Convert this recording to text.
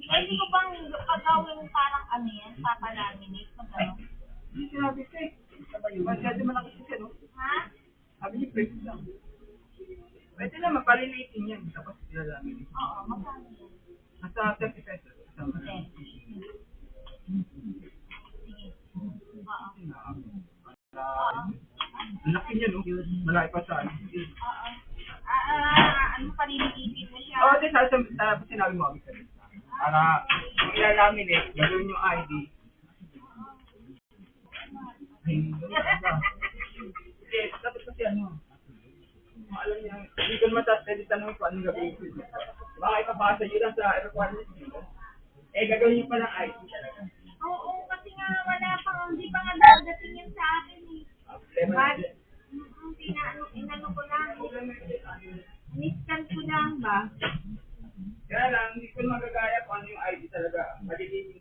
Pwede ko bang pagawin parang ano yan, papalaminate, magano? Hindi sinabi ko eh. Masyado malaki siya, no? Ha? Sabi niya, pwede lang. Pwede lang, mapalilitin yan. Tapos ilalamin. Oo, magkano yan? Nasa 30 pesos. Kasama. Sige. Oo. Ah, ang laki niya, no? Malaki pa sa ano. Oo. Ano, palilitin mo siya? Oo, di sa sinabi mo, Abi, sabi. Para kung ilalamin eh, gagawin yung ID. Hindi, dapat kasi ano, alam niya, hindi ko naman pwede tanong kung anong gagawin ko. Baka ipapasa yun lang sa requirements nito. Eh, gagawin niyo pa ng ID talaga. Oo, kasi nga wala pang, hindi pa nga dadating yan sa akin eh. But, inano ko lang. Niskan ko lang ba? Kaya lang, hindi ko magagaya kung ano yung ID talaga. Malilitin